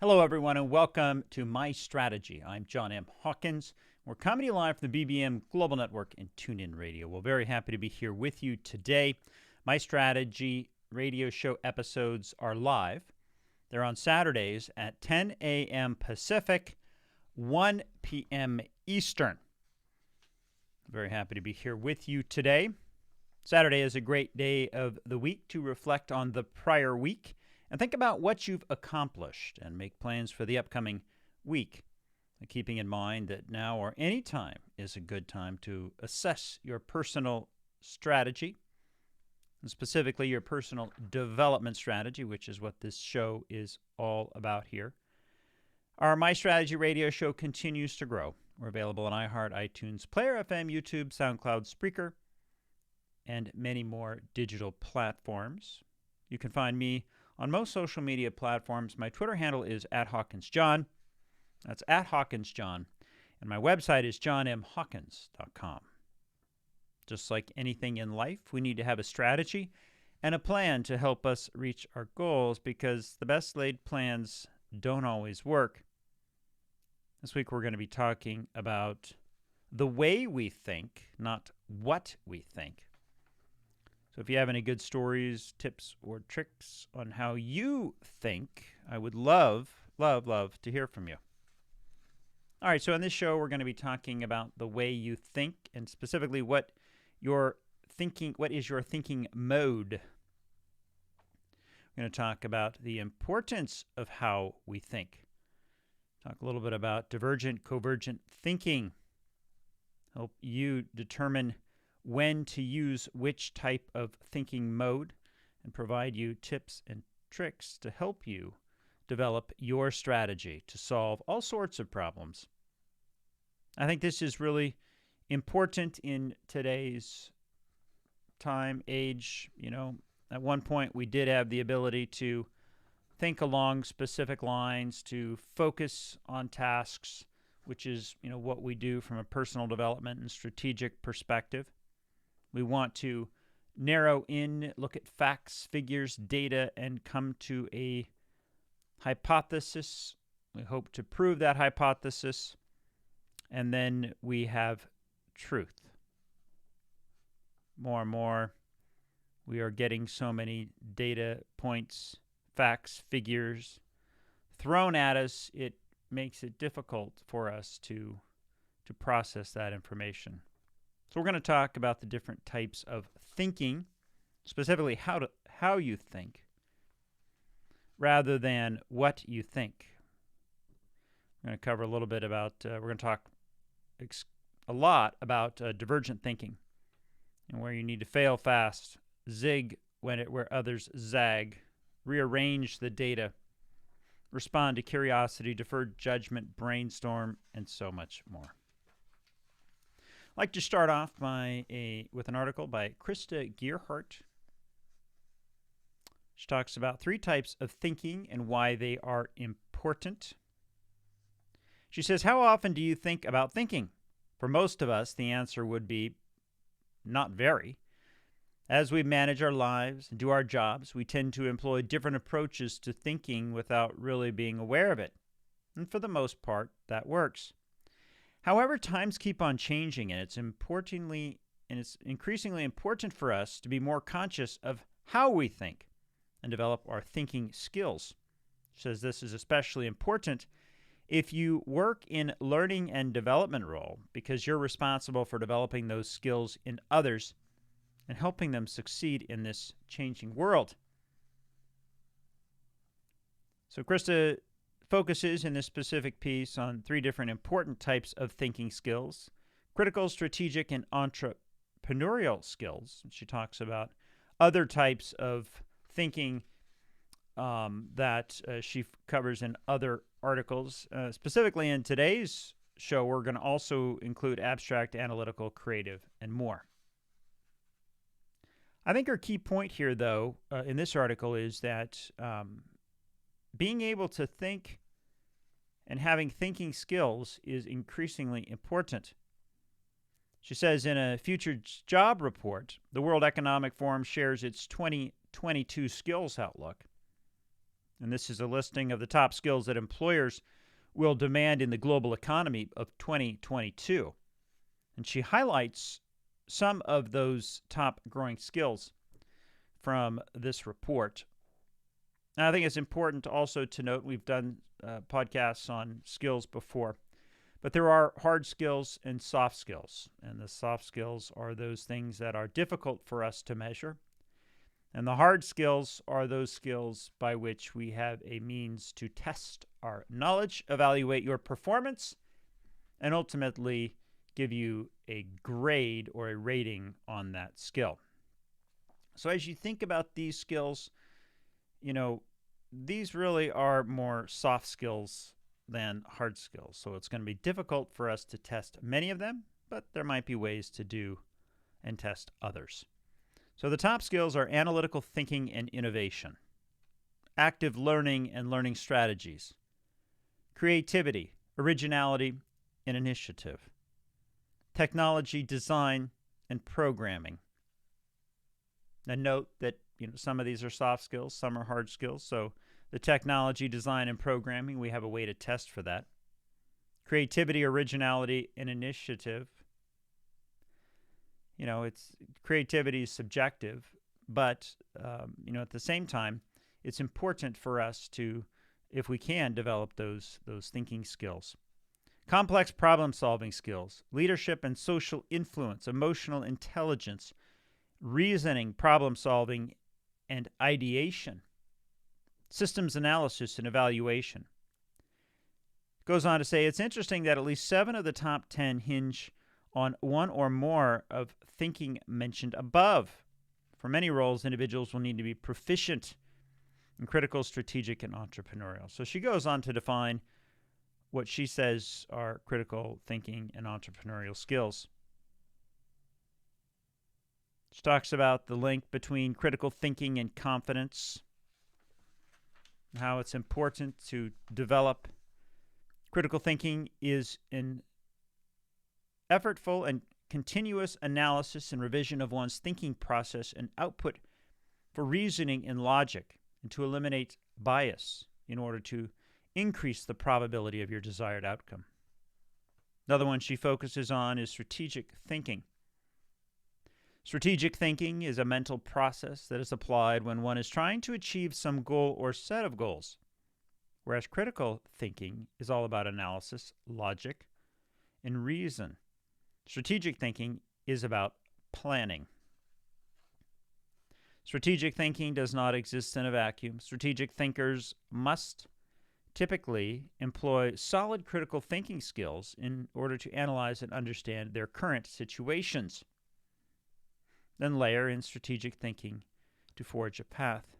Hello, everyone, and welcome to My Strategy. I'm John M. Hawkins. We're coming to you live from the BBM Global Network and TuneIn Radio. We're very happy to be here with you today. My Strategy radio show episodes are live. They're on Saturdays at 10 a.m. Pacific, 1 p.m. Eastern. Very happy to be here with you today. Saturday is a great day of the week to reflect on the prior week and think about what you've accomplished and make plans for the upcoming week, keeping in mind that now or any time is a good time to assess your personal strategy, and specifically your personal development strategy, which is what this show is all about here. Our My Strategy radio show continues to grow. We're available on iHeart, iTunes, Player FM, YouTube, SoundCloud, Spreaker, and many more digital platforms. You can find me on most social media platforms. My Twitter handle is @HawkinsJohn. That's @HawkinsJohn. And my website is johnmhawkins.com. Just like anything in life, we need to have a strategy and a plan to help us reach our goals because the best laid plans don't always work. This week we're going to be talking about the way we think, not what we think. So if you have any good stories, tips, or tricks on how you think, I would love to hear from you. All right, so on this show, we're going to be talking about the way you think and specifically what is your thinking mode. We're going to talk about the importance of how we think. Talk a little bit about divergent, convergent thinking. Help you determine when to use which type of thinking mode and provide you tips and tricks to help you develop your strategy to solve all sorts of problems. I think this is really important in today's time, age. You know, at one point we did have the ability to think along specific lines, to focus on tasks, which is, what we do from a personal development and strategic perspective. We want to narrow in, look at facts, figures, data, and come to a hypothesis. We hope to prove that hypothesis, and then we have truth. More and more, we are getting so many data points, facts, figures thrown at us, it makes it difficult for us to process that information. So we're going to talk about the different types of thinking, specifically how you think, rather than what you think. We're going to cover a little bit about, we're going to talk a lot about divergent thinking and where you need to fail fast, zig where others zag, rearrange the data, respond to curiosity, defer judgment, brainstorm, and so much more. I'd like to start off with an article by Krista Gearhart. She talks about 3 types of thinking and why they are important. She says, how often do you think about thinking? For most of us, the answer would be not very. As we manage our lives and do our jobs, we tend to employ different approaches to thinking without really being aware of it. And for the most part, that works. However, times keep on changing, and it's increasingly important for us to be more conscious of how we think and develop our thinking skills. She says this is especially important if you work in learning and development role because you're responsible for developing those skills in others and helping them succeed in this changing world. So Krista focuses in this specific piece on 3 different important types of thinking skills: critical, strategic, and entrepreneurial skills. She talks about other types of thinking that she covers in other articles. Specifically in today's show, we're going to also include abstract, analytical, creative, and more. I think our key point here, though, in this article is that being able to think and having thinking skills is increasingly important. She says in a future job report, the World Economic Forum shares its 2022 skills outlook. And this is a listing of the top skills that employers will demand in the global economy of 2022. And she highlights some of those top growing skills from this report. And I think it's important also to note, we've done podcasts on skills before, but there are hard skills and soft skills. And the soft skills are those things that are difficult for us to measure. And the hard skills are those skills by which we have a means to test our knowledge, evaluate your performance, and ultimately give you a grade or a rating on that skill. So as you think about these skills, these really are more soft skills than hard skills. So it's going to be difficult for us to test many of them, but there might be ways to do and test others. So the top skills are analytical thinking and innovation, active learning and learning strategies, creativity, originality, and initiative, technology design and programming. And note that some of these are soft skills, some are hard skills. So the technology design and programming, we have a way to test for that. Creativity, originality, and initiative. Creativity is subjective, but at the same time, it's important for us to, if we can, develop those thinking skills. Complex problem-solving skills, leadership and social influence, emotional intelligence, reasoning, problem-solving, and ideation, systems analysis and evaluation. It goes on to say, it's interesting that at least 7 of the top 10 hinge on one or more of thinking mentioned above. For many roles, individuals will need to be proficient in critical, strategic, and entrepreneurial. So she goes on to define what she says are critical thinking and entrepreneurial skills. She talks about the link between critical thinking and confidence, how it's important to develop. Critical thinking is an effortful and continuous analysis and revision of one's thinking process and output for reasoning and logic, and to eliminate bias in order to increase the probability of your desired outcome. Another one she focuses on is strategic thinking. Strategic thinking is a mental process that is applied when one is trying to achieve some goal or set of goals, whereas critical thinking is all about analysis, logic, and reason. Strategic thinking is about planning. Strategic thinking does not exist in a vacuum. Strategic thinkers must typically employ solid critical thinking skills in order to analyze and understand their current situations. Then layer in strategic thinking to forge a path.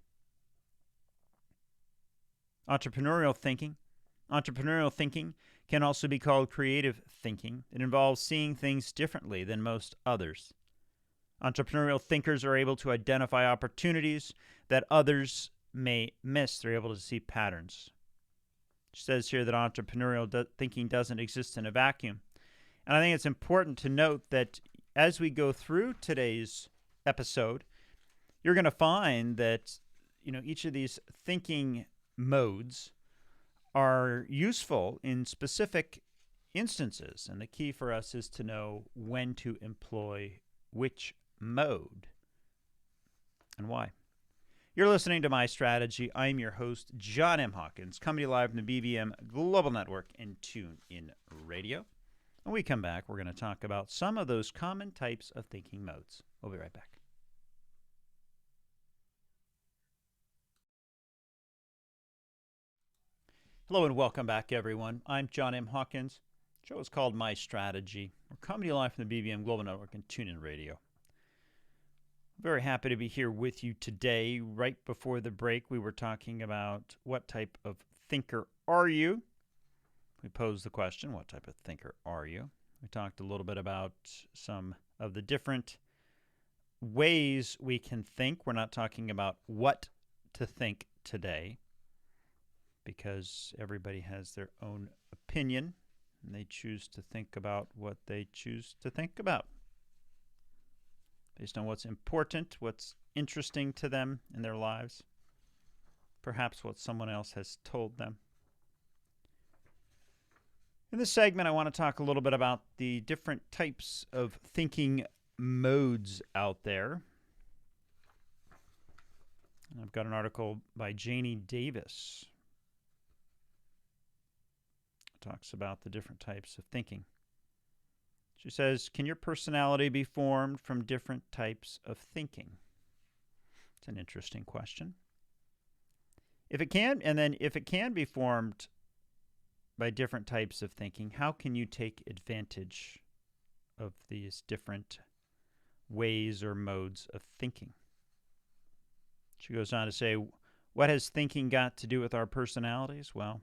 Entrepreneurial thinking. Entrepreneurial thinking can also be called creative thinking. It involves seeing things differently than most others. Entrepreneurial thinkers are able to identify opportunities that others may miss. They're able to see patterns. It says here that entrepreneurial thinking doesn't exist in a vacuum. And I think it's important to note that as we go through today's episode, you're going to find that each of these thinking modes are useful in specific instances, and the key for us is to know when to employ which mode and why. You're listening to My Strategy. I'm your host, John M. Hawkins, coming to you live from the BBM Global Network and TuneIn Radio. When we come back, we're going to talk about some of those common types of thinking modes. We'll be right back. Hello and welcome back, everyone. I'm John M. Hawkins. The show is called My Strategy. We're coming to you live from the BBM Global Network and TuneIn Radio. Very happy to be here with you today. Right before the break, we were talking about what type of thinker are you? We posed the question, what type of thinker are you? We talked a little bit about some of the different ways we can think. We're not talking about what to think today, because everybody has their own opinion, and they choose to think about what they choose to think about, based on what's important, what's interesting to them in their lives. perhaps what someone else has told them. In this segment, I want to talk a little bit about the different types of thinking modes out there. I've got an article by Janie Davis. It talks about the different types of thinking. She says, can your personality be formed from different types of thinking? It's an interesting question. If it can be formed by different types of thinking, how can you take advantage of these different ways or modes of thinking? She goes on to say, what has thinking got to do with our personalities? Well,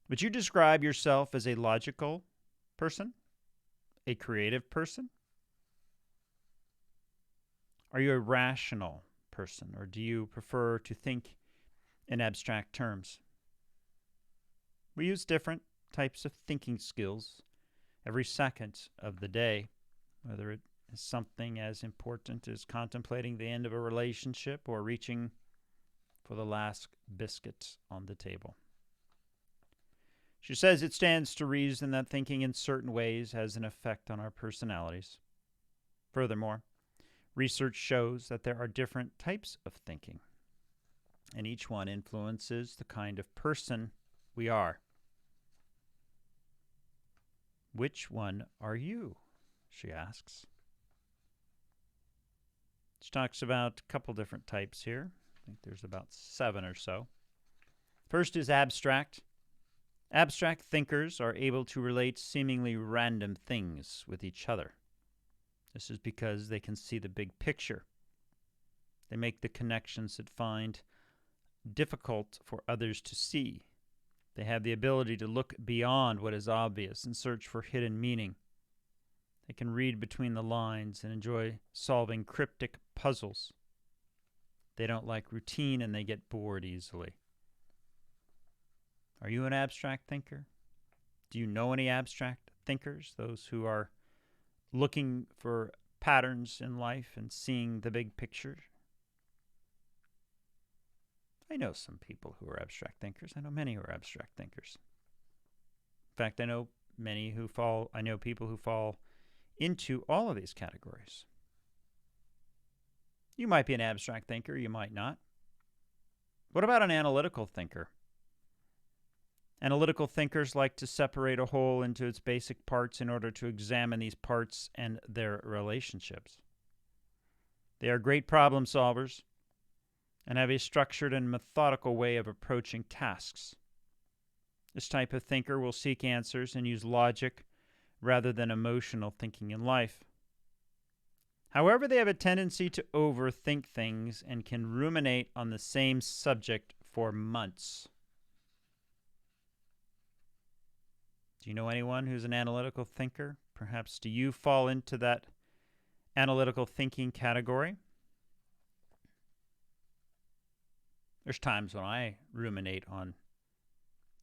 would you describe yourself as a logical person? A creative person? Are you a rational person, or do you prefer to think in abstract terms? We use different types of thinking skills every second of the day, whether it is something as important as contemplating the end of a relationship or reaching for the last biscuit on the table. She says it stands to reason that thinking in certain ways has an effect on our personalities. Furthermore, research shows that there are different types of thinking, and each one influences the kind of person we are. Which one are you? She asks. She talks about a couple different types here. I think there's about 7 or so. First is abstract. Abstract thinkers are able to relate seemingly random things with each other. This is because they can see the big picture. They make the connections that find difficult for others to see. They have the ability to look beyond what is obvious and search for hidden meaning. They can read between the lines and enjoy solving cryptic puzzles. They don't like routine and they get bored easily. Are you an abstract thinker? Do you know any abstract thinkers, those who are looking for patterns in life and seeing the big picture? I know some people who are abstract thinkers. I know many who are abstract thinkers. In fact, I know people who fall into all of these categories. You might be an abstract thinker, you might not. What about an analytical thinker? Analytical thinkers like to separate a whole into its basic parts in order to examine these parts and their relationships. They are great problem solvers and have a structured and methodical way of approaching tasks. This type of thinker will seek answers and use logic rather than emotional thinking in life. However, they have a tendency to overthink things and can ruminate on the same subject for months. Do you know anyone who's an analytical thinker? Perhaps do you fall into that analytical thinking category? There's times when I ruminate on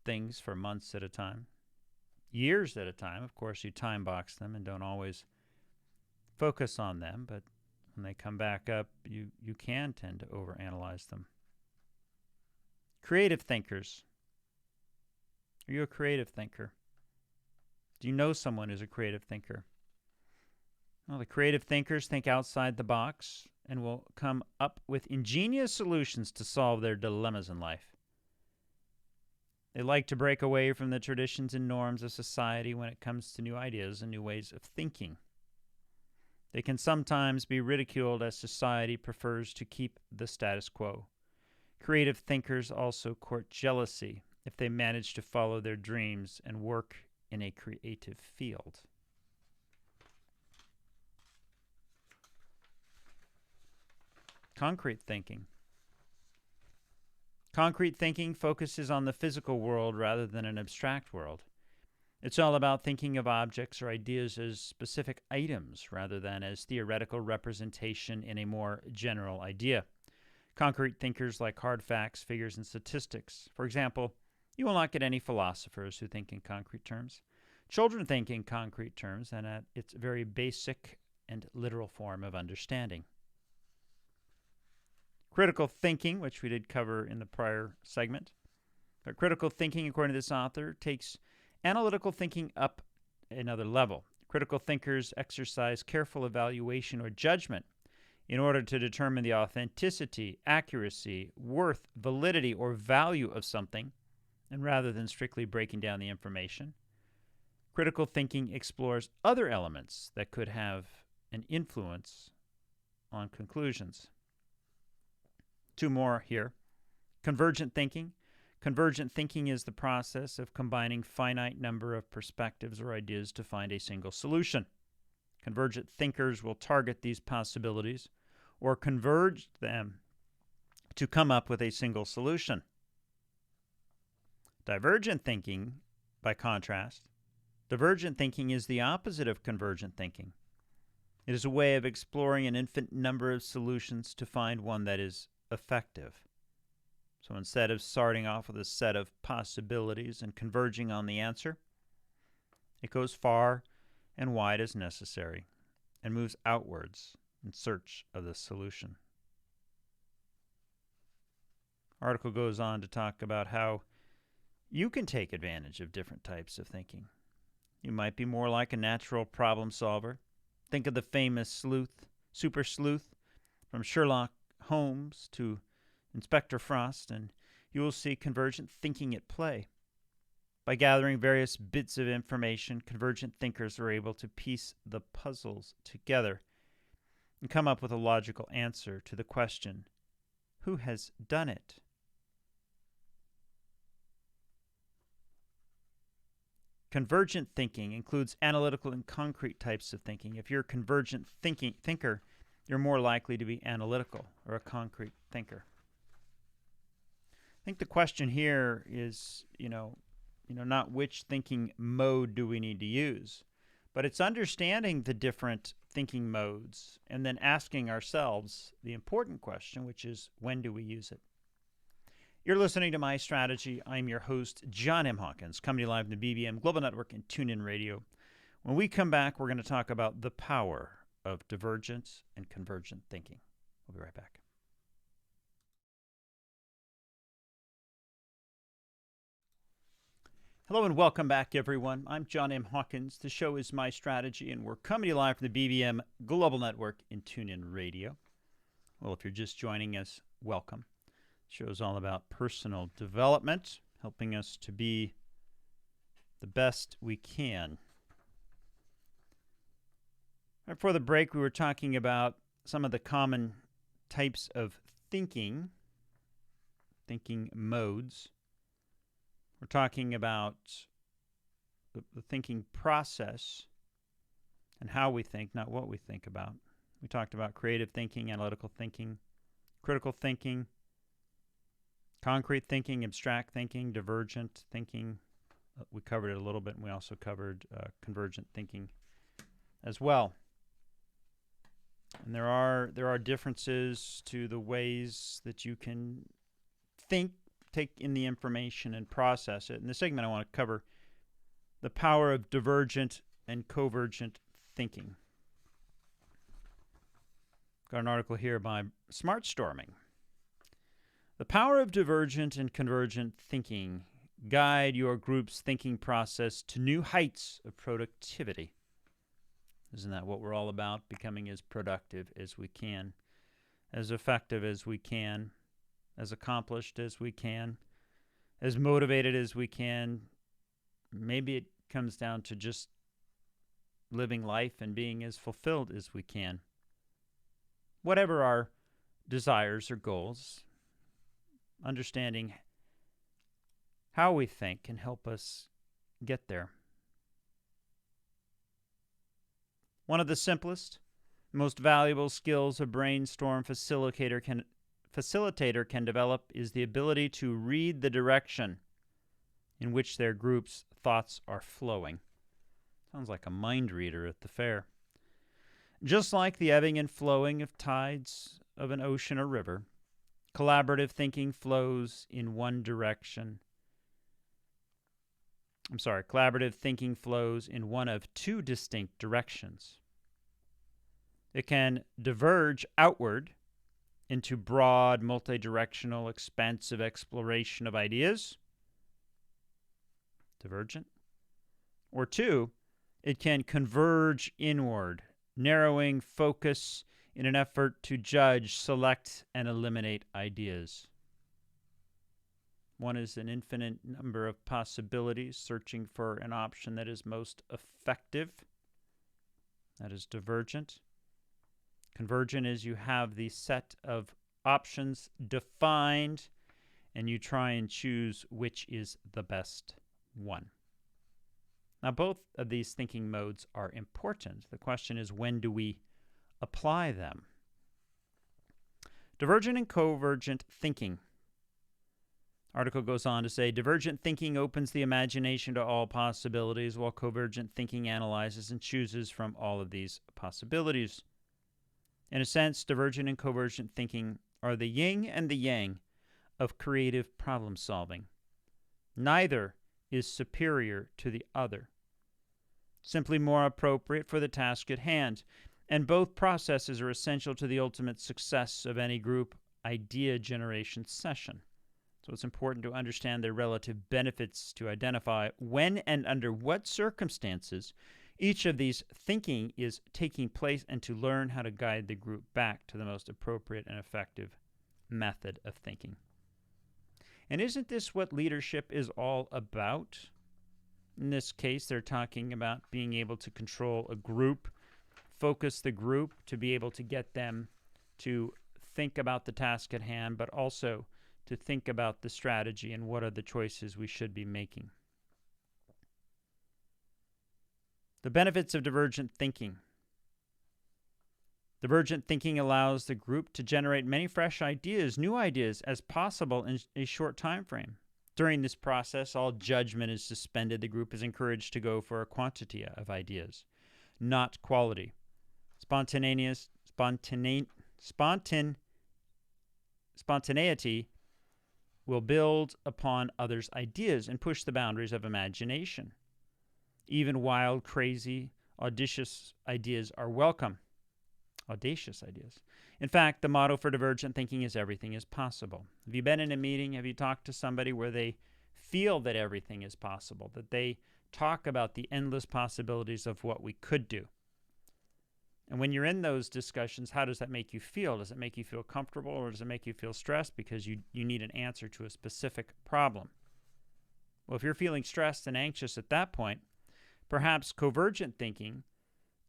things for months at a time, years at a time. Of course, you time box them and don't always focus on them, but when they come back up, you can tend to overanalyze them. Creative thinkers. Are you a creative thinker? Do you know someone who's a creative thinker? Well, the creative thinkers think outside the box and will come up with ingenious solutions to solve their dilemmas in life. They like to break away from the traditions and norms of society when it comes to new ideas and new ways of thinking. They can sometimes be ridiculed as society prefers to keep the status quo. Creative thinkers also court jealousy if they manage to follow their dreams and work in a creative field. Concrete thinking. Concrete thinking focuses on the physical world rather than an abstract world. It's all about thinking of objects or ideas as specific items rather than as theoretical representation in a more general idea. Concrete thinkers like hard facts, figures, and statistics. For example, you will not get any philosophers who think in concrete terms. Children think in concrete terms and at its very basic and literal form of understanding. Critical thinking, which we did cover in the prior segment. But critical thinking, according to this author, takes analytical thinking up another level. Critical thinkers exercise careful evaluation or judgment in order to determine the authenticity, accuracy, worth, validity, or value of something, and rather than strictly breaking down the information. Critical thinking explores other elements that could have an influence on conclusions. Two more here. Convergent thinking. Convergent thinking is the process of combining finite number of perspectives or ideas to find a single solution. Convergent thinkers will target these possibilities or converge them to come up with a single solution. Divergent thinking, by contrast, divergent thinking is the opposite of convergent thinking. It is a way of exploring an infinite number of solutions to find one that is effective. So instead of starting off with a set of possibilities and converging on the answer, it goes far and wide as necessary and moves outwards in search of the solution. The article goes on to talk about how you can take advantage of different types of thinking. You might be more like a natural problem solver. Think of the famous super sleuth, from Sherlock Holmes to Inspector Frost, and you will see convergent thinking at play. By gathering various bits of information, convergent thinkers are able to piece the puzzles together and come up with a logical answer to the question, who has done it? Convergent thinking includes analytical and concrete types of thinking. If you're a convergent thinker, you're more likely to be analytical or a concrete thinker. I think the question here is, not which thinking mode do we need to use, but it's understanding the different thinking modes and then asking ourselves the important question, which is, when do we use it? You're listening to My Strategy. I'm your host, John M. Hawkins, coming to you live from the BBM Global Network and TuneIn Radio. When we come back, we're going to talk about the power of divergent and convergent thinking. We'll be right back. Hello and welcome back, everyone. I'm John M. Hawkins. The show is My Strategy, and we're coming to you live from the BBM Global Network and TuneIn Radio. Well, if you're just joining us, welcome. The show is all about personal development, helping us to be the best we can. Right before the break, we were talking about some of the common types of thinking modes. We're talking about the thinking process and how we think, not what we think about. We talked about creative thinking, analytical thinking, critical thinking, concrete thinking, abstract thinking, divergent thinking. We covered it a little bit, and we also covered convergent thinking as well. And there are differences to the ways that you can think, take in the information, and process it. In this segment, I want to cover the power of divergent and convergent thinking. Got an article here by SmartStorming. The power of divergent and convergent thinking guide your group's thinking process to new heights of productivity. Isn't that what we're all about? Becoming as productive as we can, as effective as we can, as accomplished as we can, as motivated as we can. Maybe it comes down to just living life and being as fulfilled as we can. Whatever our desires or goals, understanding how we think can help us get there. One of the simplest, most valuable skills a brainstorm facilitator can develop is the ability to read the direction in which their group's thoughts are flowing. Sounds like a mind reader at the fair. Just like the ebbing and flowing of tides of an ocean or river, collaborative thinking flows in one direction. Collaborative thinking flows in one of two distinct directions. It can diverge outward into broad, multidirectional, expansive exploration of ideas, divergent. Or 2, it can converge inward, narrowing focus in an effort to judge, select, and eliminate ideas. One is an infinite number of possibilities, searching for an option that is most effective. That is divergent. Convergent is you have the set of options defined, and you try and choose which is the best one. Now, both of these thinking modes are important. The question is, when do we apply them? Divergent and convergent thinking. Article goes on to say, divergent thinking opens the imagination to all possibilities, while convergent thinking analyzes and chooses from all of these possibilities. In a sense, divergent and convergent thinking are the yin and the yang of creative problem solving. Neither is superior to the other, simply more appropriate for the task at hand, and both processes are essential to the ultimate success of any group idea generation session. So it's important to understand their relative benefits to identify when and under what circumstances each of these thinking is taking place, and to learn how to guide the group back to the most appropriate and effective method of thinking. And isn't this what leadership is all about? In this case, they're talking about being able to control a group, focus the group to be able to get them to think about the task at hand, but also to think about the strategy and what are the choices we should be making. The benefits of divergent thinking. Divergent thinking allows the group to generate many fresh ideas, new ideas, as possible in a short time frame. During this process, all judgment is suspended. The group is encouraged to go for a quantity of ideas, not quality. Spontaneity will build upon others' ideas and push the boundaries of imagination. Even wild, crazy, audacious ideas are welcome. Audacious ideas. In fact, the motto for divergent thinking is everything is possible. Have you been in a meeting? Have you talked to somebody where they feel that everything is possible, that they talk about the endless possibilities of what we could do? And when you're in those discussions, how does that make you feel? Does it make you feel comfortable, or does it make you feel stressed because you need an answer to a specific problem? Well, if you're feeling stressed and anxious at that point, perhaps convergent thinking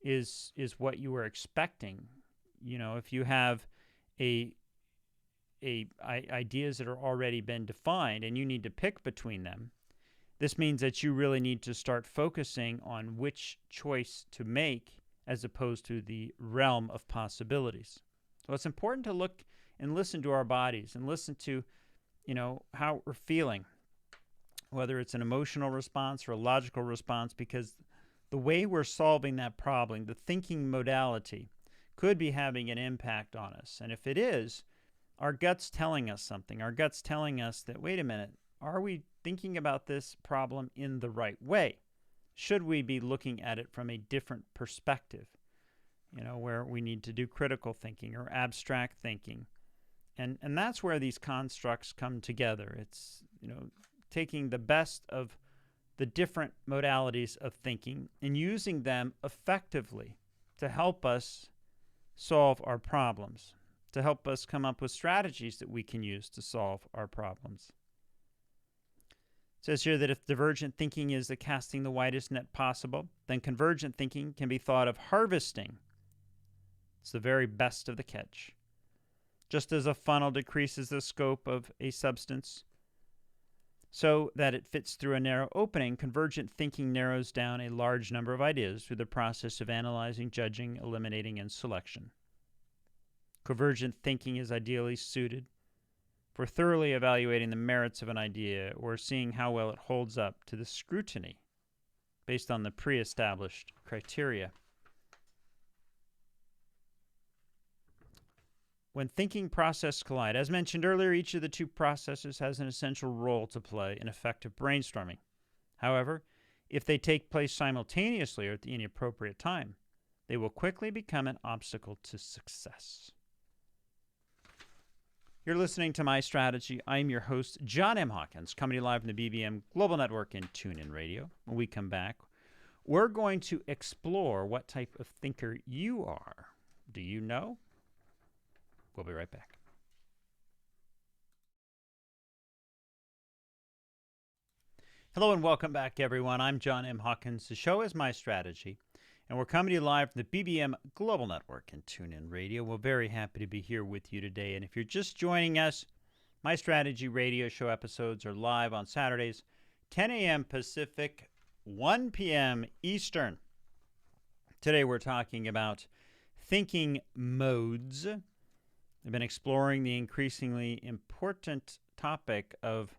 is what you were expecting. You know, if you have ideas that are already been defined and you need to pick between them, this means that you really need to start focusing on which choice to make as opposed to the realm of possibilities. So it's important to look and listen to our bodies and listen to, how we're feeling, whether it's an emotional response or a logical response, because the way we're solving that problem, the thinking modality, could be having an impact on us. And if it is, our gut's telling us something. Our gut's telling us that, wait a minute, are we thinking about this problem in the right way? Should we be looking at it from a different perspective, where we need to do critical thinking or abstract thinking? And that's where these constructs come together. It's, taking the best of the different modalities of thinking and using them effectively to help us solve our problems, to help us come up with strategies that we can use to solve our problems. It says here that if divergent thinking is the casting the widest net possible, then convergent thinking can be thought of harvesting. It's the very best of the catch. Just as a funnel decreases the scope of a substance so that it fits through a narrow opening, convergent thinking narrows down a large number of ideas through the process of analyzing, judging, eliminating, and selection. Convergent thinking is ideally suited for thoroughly evaluating the merits of an idea or seeing how well it holds up to the scrutiny based on the pre-established criteria. When thinking processes collide, as mentioned earlier, each of the two processes has an essential role to play in effective brainstorming. However, if they take place simultaneously or at the inappropriate time, they will quickly become an obstacle to success. You're listening to My Strategy. I'm your host, John M. Hawkins, coming to you live from the BBM Global Network and TuneIn Radio. When we come back, we're going to explore what type of thinker you are. Do you know? We'll be right back. Hello and welcome back, everyone. I'm John M. Hawkins. The show is My Strategy, and we're coming to you live from the BBM Global Network and TuneIn Radio. We're very happy to be here with you today. And if you're just joining us, My Strategy radio show episodes are live on Saturdays, 10 a.m. Pacific, 1 p.m. Eastern. Today we're talking about thinking modes. We've been exploring the increasingly important topic of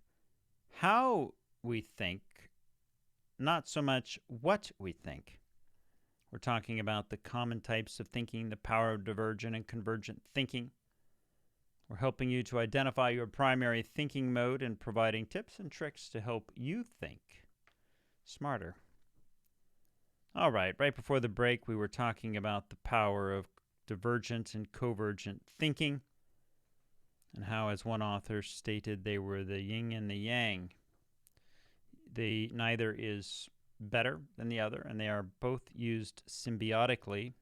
how we think, not so much what we think. We're talking about the common types of thinking, the power of divergent and convergent thinking. We're helping you to identify your primary thinking mode and providing tips and tricks to help you think smarter. All right before the break, we were talking about the power of divergent and convergent thinking and how, as one author stated, they were the yin and the yang. Neither is better than the other, and they are both used symbiotically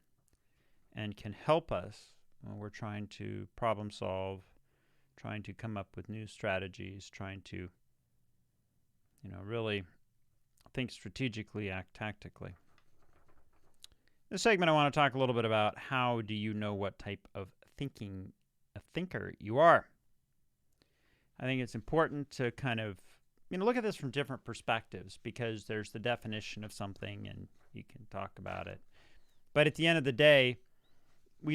and can help us when we're trying to problem solve, trying to come up with new strategies, trying to, really think strategically, act tactically. In this segment, I want to talk a little bit about how do you know what type of thinker you are. I think it's important to kind of look at this from different perspectives, because there's the definition of something and you can talk about it. But at the end of the day, we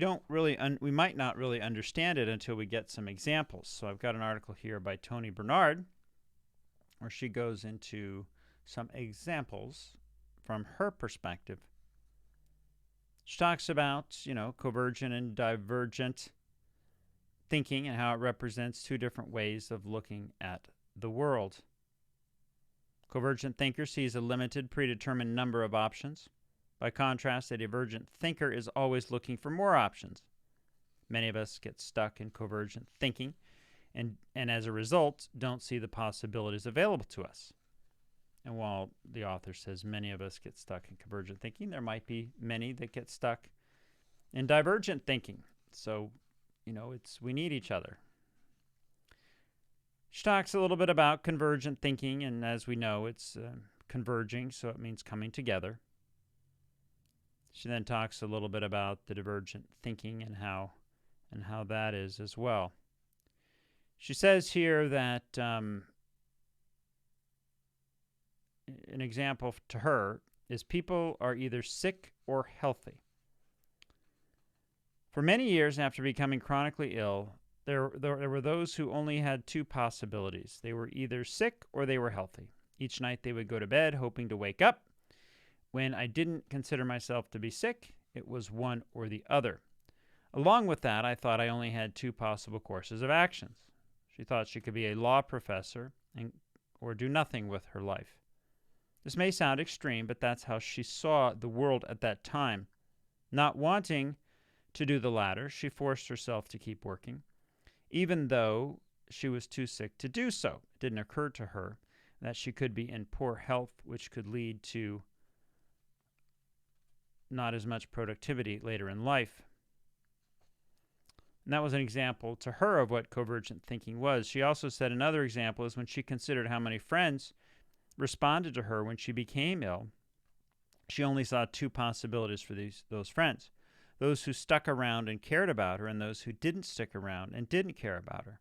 might not really understand it until we get some examples. So I've got an article here by Toni Bernard where she goes into some examples from her perspective. She talks about, convergent and divergent thinking and how it represents two different ways of looking at the world. Convergent thinker sees a limited, predetermined number of options. By contrast, a divergent thinker is always looking for more options. Many of us get stuck in convergent thinking and as a result, don't see the possibilities available to us. And while the author says many of us get stuck in convergent thinking, there might be many that get stuck in divergent thinking. So, we need each other. She talks a little bit about convergent thinking, and as we know, it's converging, so it means coming together. She then talks a little bit about the divergent thinking and how that is as well. She says here that an example to her is people are either sick or healthy. For many years after becoming chronically ill, there were those who only had two possibilities. They were either sick or they were healthy. Each night they would go to bed hoping to wake up. When I didn't consider myself to be sick, it was one or the other. Along with that, I thought I only had two possible courses of actions. She thought she could be a law professor or do nothing with her life. This may sound extreme, but that's how she saw the world at that time. Not wanting to do the latter, she forced herself to keep working, even though she was too sick to do so. It didn't occur to her that she could be in poor health, which could lead to not as much productivity later in life. And that was an example to her of what convergent thinking was. She also said another example is when she considered how many friends responded to her when she became ill. She only saw two possibilities for those friends: those who stuck around and cared about her, and those who didn't stick around and didn't care about her.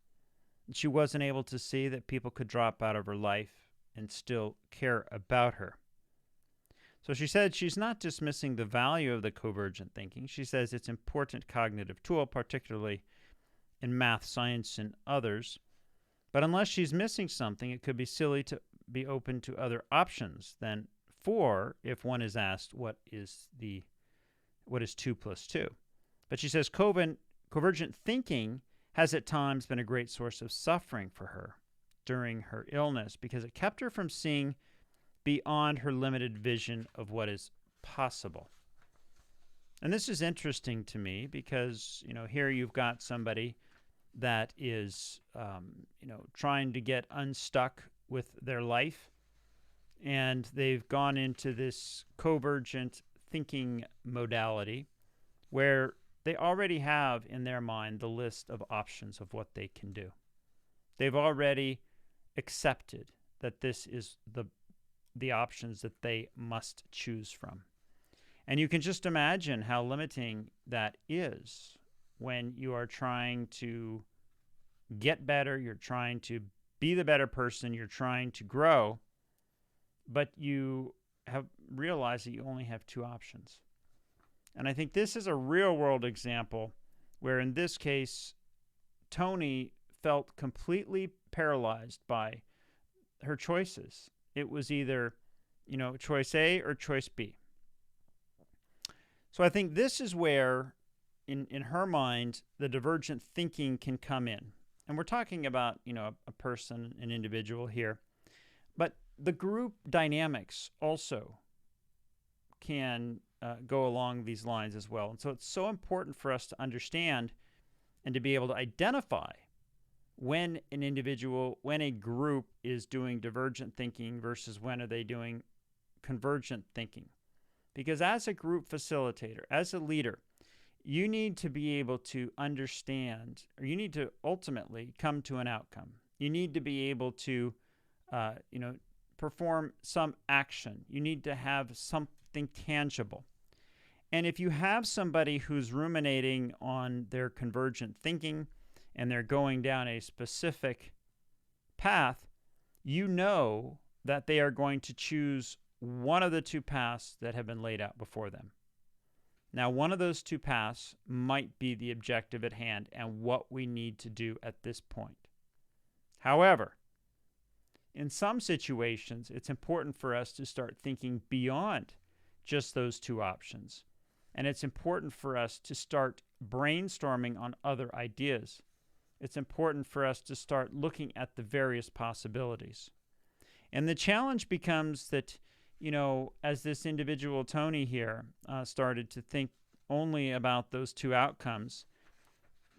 And she wasn't able to see that people could drop out of her life and still care about her. So she said she's not dismissing the value of the convergent thinking. She says it's an important cognitive tool, particularly in math, science, and others. But unless she's missing something, it could be silly to be open to other options than 4 if one is asked what is 2 plus 2. But she says convergent thinking has at times been a great source of suffering for her during her illness because it kept her from seeing beyond her limited vision of what is possible. And this is interesting to me because, here you've got somebody that is, trying to get unstuck with their life, and they've gone into this convergent thinking modality where they already have in their mind the list of options of what they can do. They've already accepted that this is the options that they must choose from. And you can just imagine how limiting that is when you are trying to get better, you're trying to be the better person, you're trying to grow, but you have realized that you only have two options. And I think this is a real-world example where, in this case, Tony felt completely paralyzed by her choices. It was either, choice A or choice B. So I think this is where, in her mind, the divergent thinking can come in. And we're talking about, a person, an individual here. But the group dynamics also can go along these lines as well. And so it's so important for us to understand and to be able to identify when an individual, when a group is doing divergent thinking versus when are they doing convergent thinking. Because as a group facilitator, as a leader, you need to be able to understand, or you need to ultimately come to an outcome. You need to be able to, perform some action. You need to have something tangible. And if you have somebody who's ruminating on their convergent thinking and they're going down a specific path, you know that they are going to choose one of the two paths that have been laid out before them. Now, one of those two paths might be the objective at hand and what we need to do at this point. However, in some situations, it's important for us to start thinking beyond just those two options. And it's important for us to start brainstorming on other ideas. It's important for us to start looking at the various possibilities. And the challenge becomes that, as this individual, Tony here, started to think only about those two outcomes,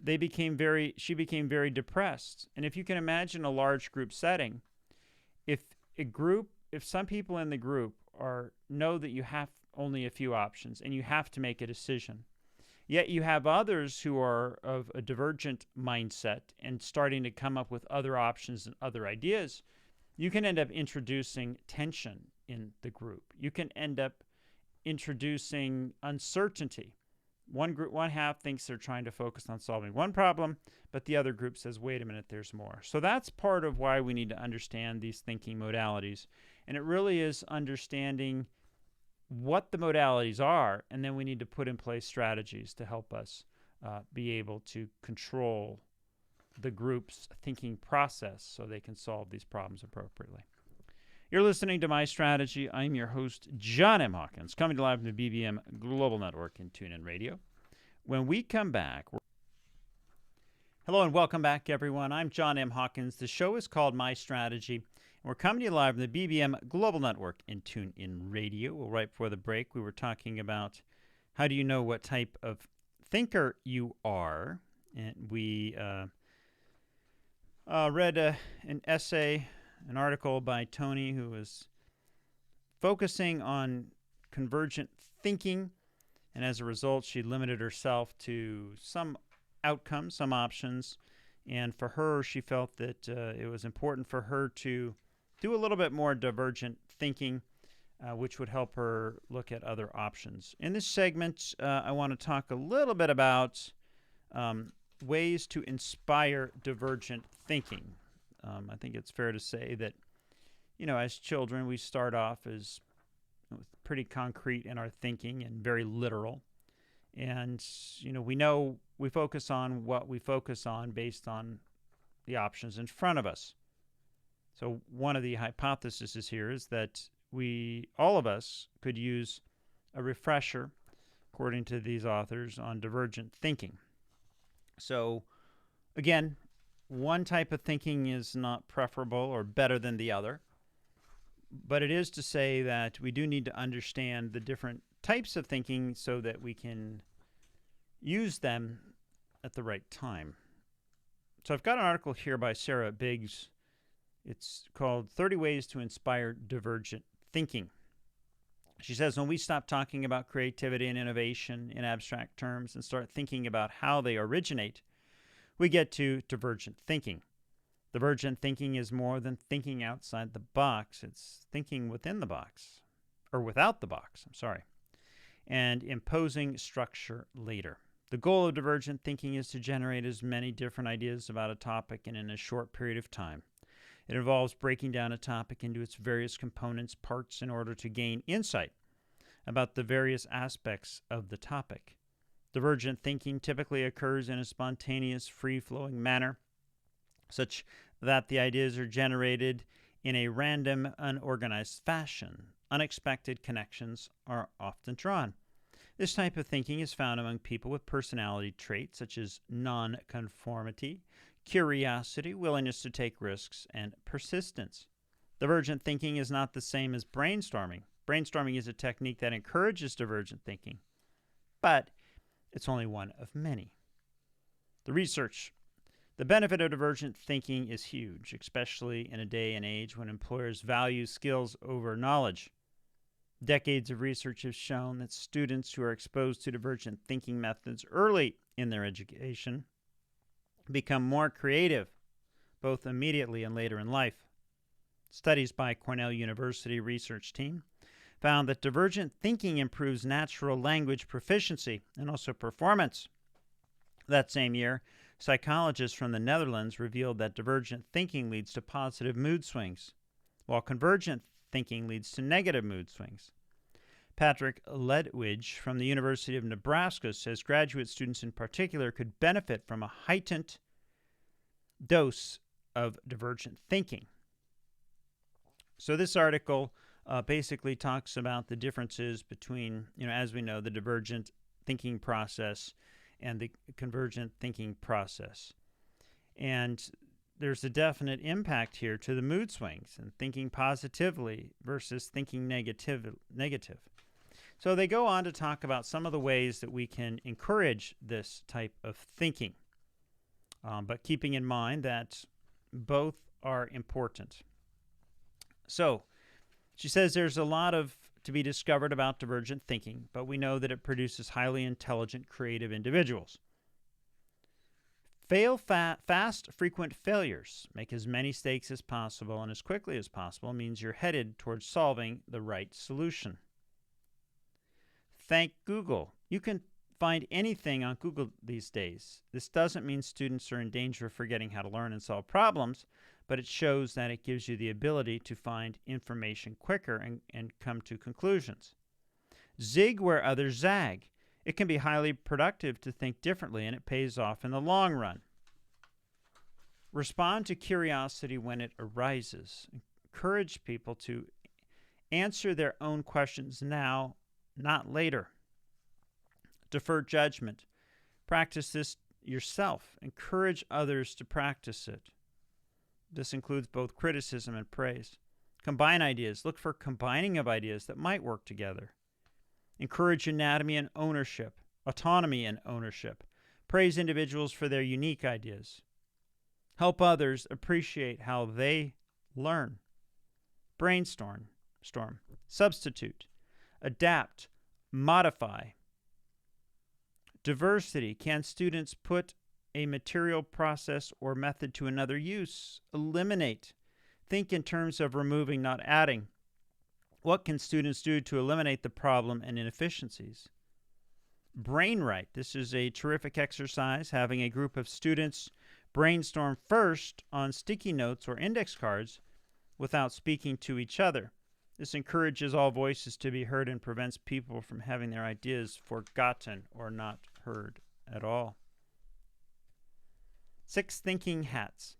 she became very depressed. And if you can imagine a large group setting, if some people in the group know that you have only a few options and you have to make a decision, yet you have others who are of a divergent mindset and starting to come up with other options and other ideas, you can end up introducing tension in the group. You can end up introducing uncertainty. One half thinks they're trying to focus on solving one problem, but the other group says, wait a minute, there's more. So that's part of why we need to understand these thinking modalities. And it really is understanding what the modalities are, and then we need to put in place strategies to help us be able to control the group's thinking process so they can solve these problems appropriately. You're listening to My Strategy. I'm your host, John M. Hawkins, coming to live from the BBM Global Network and TuneIn Radio. When we come back... Hello and welcome back, everyone. I'm John M. Hawkins. The show is called My Strategy, and we're coming to you live from the BBM Global Network and TuneIn Radio. Well, right before the break, we were talking about how do you know what type of thinker you are, and we read an essay, an article by Tony, who was focusing on convergent thinking, and as a result, she limited herself to some outcomes, some options, and for her, she felt that it was important for her to do a little bit more divergent thinking, which would help her look at other options. In this segment, I want to talk a little bit about ways to inspire divergent thinking. I think it's fair to say that, as children, we start off as pretty concrete in our thinking and very literal. And, we focus on what we focus on based on the options in front of us. So one of the hypotheses here is that all of us could use a refresher, according to these authors, on divergent thinking. So, again, one type of thinking is not preferable or better than the other, but it is to say that we do need to understand the different types of thinking so that we can use them at the right time. So I've got an article here by Sarah Biggs. It's called 30 Ways to Inspire Divergent Thinking. She says, when we stop talking about creativity and innovation in abstract terms and start thinking about how they originate, we get to divergent thinking. Divergent thinking is more than thinking outside the box. It's thinking within the box, or without the box, and imposing structure later. The goal of divergent thinking is to generate as many different ideas about a topic and in a short period of time. It involves breaking down a topic into its various components, parts, in order to gain insight about the various aspects of the topic. Divergent thinking typically occurs in a spontaneous, free-flowing manner, such that the ideas are generated in a random, unorganized fashion. Unexpected connections are often drawn. This type of thinking is found among people with personality traits such as nonconformity, curiosity, willingness to take risks, and persistence. Divergent thinking is not the same as brainstorming. Brainstorming is a technique that encourages divergent thinking, but it's only one of many. The research. The benefit of divergent thinking is huge, especially in a day and age when employers value skills over knowledge. Decades of research have shown that students who are exposed to divergent thinking methods early in their education become more creative, both immediately and later in life. Studies by Cornell University research team found that divergent thinking improves natural language proficiency and also performance. That same year, psychologists from the Netherlands revealed that divergent thinking leads to positive mood swings, while convergent thinking leads to negative mood swings. Patrick Ledwidge from the University of Nebraska says graduate students in particular could benefit from a heightened dose of divergent thinking. So this article basically talks about the differences between, as we know, the divergent thinking process and the convergent thinking process. And there's a definite impact here to the mood swings and thinking positively versus thinking negative. So they go on to talk about some of the ways that we can encourage this type of thinking, but keeping in mind that both are important. So she says there's a lot to be discovered about divergent thinking, but we know that it produces highly intelligent, creative individuals. Fail fast, frequent failures. Make as many mistakes as possible and as quickly as possible means you're headed towards solving the right solution. Thank Google. You can find anything on Google these days. This doesn't mean students are in danger of forgetting how to learn and solve problems, but it shows that it gives you the ability to find information quicker and come to conclusions. Zig where others zag. It can be highly productive to think differently, and it pays off in the long run. Respond to curiosity when it arises. Encourage people to answer their own questions now, not later. Defer judgment. Practice this yourself. Encourage others to practice it. This includes both criticism and praise. Combine ideas. Look for combining of ideas that might work together. Encourage autonomy and ownership. Praise individuals for their unique ideas. Help others appreciate how they learn. Brainstorm. Substitute. Adapt. Modify. Diversity. Can students put a material, process, or method to another use? Eliminate. Think in terms of removing, not adding. What can students do to eliminate the problem and inefficiencies? Brainwrite. This is a terrific exercise. Having a group of students brainstorm first on sticky notes or index cards without speaking to each other. This encourages all voices to be heard and prevents people from having their ideas forgotten or not heard at all. 6 thinking hats.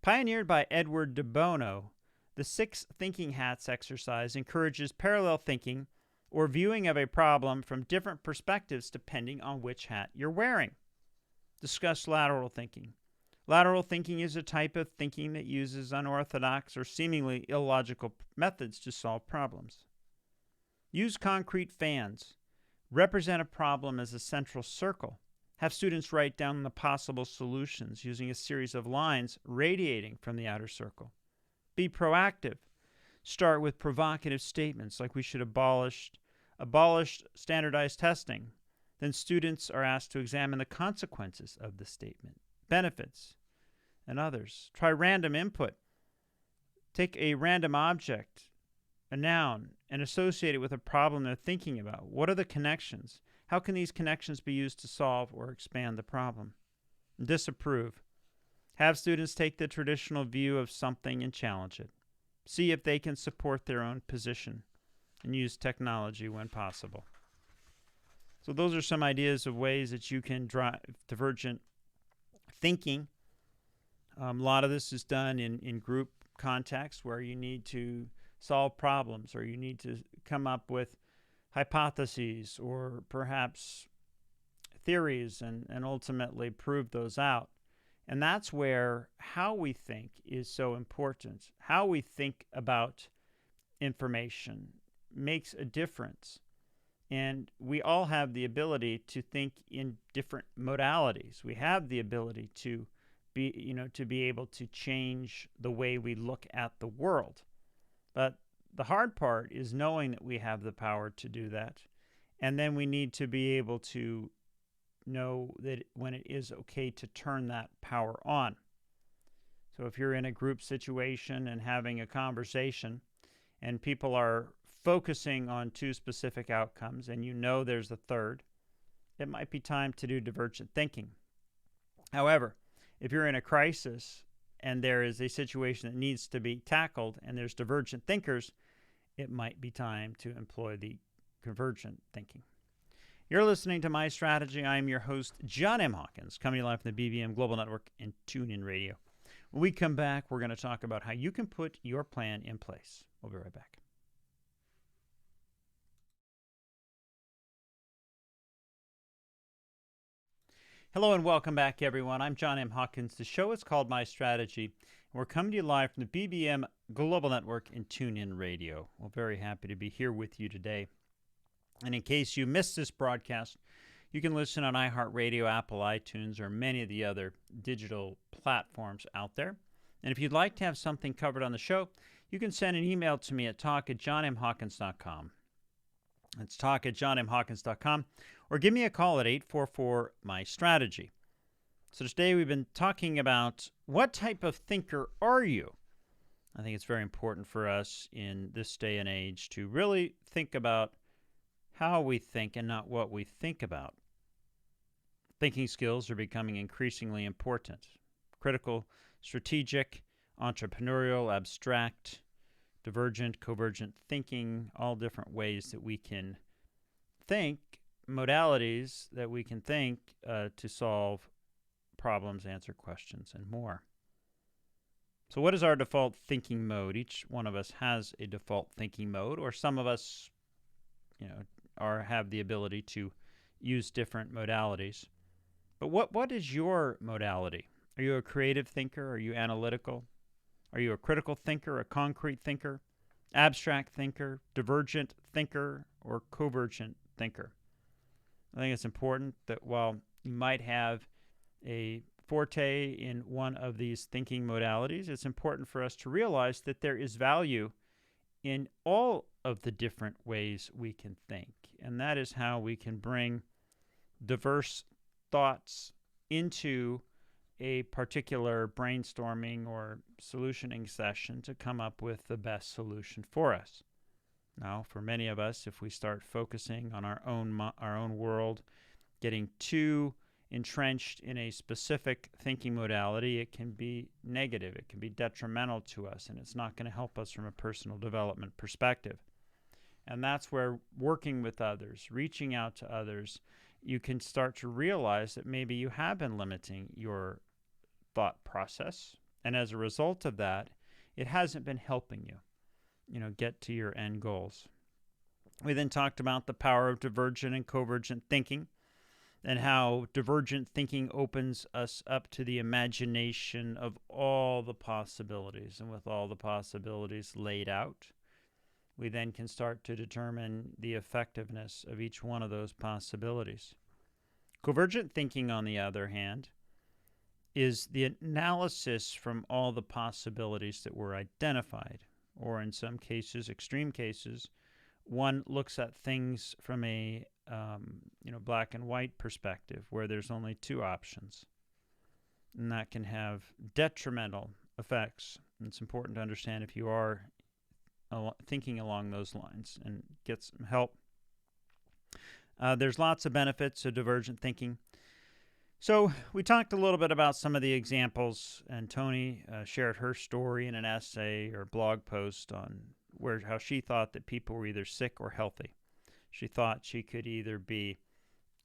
Pioneered by Edward de Bono, the 6 thinking hats exercise encourages parallel thinking or viewing of a problem from different perspectives depending on which hat you're wearing. Discuss lateral thinking. Lateral thinking is a type of thinking that uses unorthodox or seemingly illogical methods to solve problems. Use concrete fans. Represent a problem as a central circle. Have students write down the possible solutions using a series of lines radiating from the outer circle. Be proactive. Start with provocative statements like we should abolish standardized testing. Then students are asked to examine the consequences of the statement, benefits, and others. Try random input. Take a random object, a noun, and associate it with a problem they're thinking about. What are the connections? How can these connections be used to solve or expand the problem? Disapprove. Have students take the traditional view of something and challenge it. See if they can support their own position and use technology when possible. So those are some ideas of ways that you can drive divergent thinking. A lot of this is done in group context where you need to solve problems or you need to come up with hypotheses or perhaps theories and ultimately prove those out. And that's where how we think is so important. How we think about information makes a difference. And we all have the ability to think in different modalities. We have the ability to be able to change the way we look at the world. But the hard part is knowing that we have the power to do that. And then we need to be able to know that when it is okay to turn that power on. So if you're in a group situation and having a conversation and people are focusing on two specific outcomes and you know there's a third, it might be time to do divergent thinking. However, if you're in a crisis and there is a situation that needs to be tackled and there's divergent thinkers, it might be time to employ the convergent thinking. You're listening to My Strategy. I'm your host, John M. Hawkins, coming to you live from the BBM Global Network and TuneIn Radio. When we come back, we're going to talk about how you can put your plan in place. We'll be right back. Hello and welcome back, everyone. I'm John M. Hawkins. The show is called My Strategy, and we're coming to you live from the BBM Global Network and TuneIn Radio. We're very happy to be here with you today. And in case you missed this broadcast, you can listen on iHeartRadio, Apple, iTunes, or many of the other digital platforms out there. And if you'd like to have something covered on the show, you can send an email to me at talk@johnmhawkins.com. That's talk@johnmhawkins.com. Or give me a call at 844-MY-STRATEGY. So today we've been talking about what type of thinker are you? I think it's very important for us in this day and age to really think about how we think and not what we think about. Thinking skills are becoming increasingly important. Critical, strategic, entrepreneurial, abstract, divergent, convergent thinking, all different ways that we can think, modalities that we can think to solve problems, answer questions, and more. So what is our default thinking mode? Each one of us has a default thinking mode, or some of us, have the ability to use different modalities. But what is your modality? Are you a creative thinker? Are you analytical? Are you a critical thinker, a concrete thinker, abstract thinker, divergent thinker, or convergent thinker? I think it's important that while you might have a forte in one of these thinking modalities, it's important for us to realize that there is value in all of the different ways we can think. And that is how we can bring diverse thoughts into a particular brainstorming or solutioning session to come up with the best solution for us. Now, for many of us, if we start focusing on our own world, getting too entrenched in a specific thinking modality, it can be negative. It can be detrimental to us, and it's not going to help us from a personal development perspective. And that's where working with others, reaching out to others, you can start to realize that maybe you have been limiting your thought process. And as a result of that, it hasn't been helping you, get to your end goals. We then talked about the power of divergent and convergent thinking and how divergent thinking opens us up to the imagination of all the possibilities. And with all the possibilities laid out, we then can start to determine the effectiveness of each one of those possibilities. Convergent thinking, on the other hand, is the analysis from all the possibilities that were identified, or in some cases, extreme cases, one looks at things from a black and white perspective where there's only two options, and that can have detrimental effects. And it's important to understand if you are thinking along those lines and get some help. There's lots of benefits to divergent thinking. So we talked a little bit about some of the examples, and Tony shared her story in an essay or blog post on how she thought that people were either sick or healthy. She thought she could either be,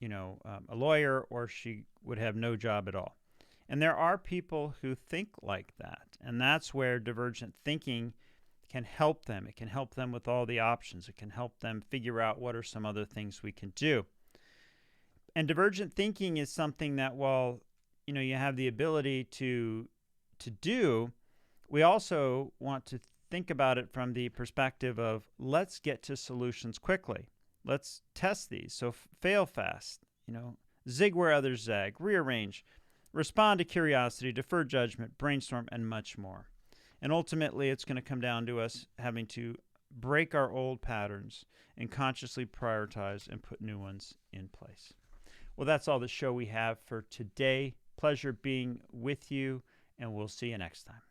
a lawyer, or she would have no job at all. And there are people who think like that, and that's where divergent thinking can help them. It can help them with all the options. It can help them figure out what are some other things we can do. And divergent thinking is something that, while you have the ability to do, we also want to think about it from the perspective of, let's get to solutions quickly. Let's test these. So fail fast, zig where others zag, rearrange, respond to curiosity, defer judgment, brainstorm, and much more. And ultimately, it's going to come down to us having to break our old patterns and consciously prioritize and put new ones in place. Well, that's all the show we have for today. Pleasure being with you, and we'll see you next time.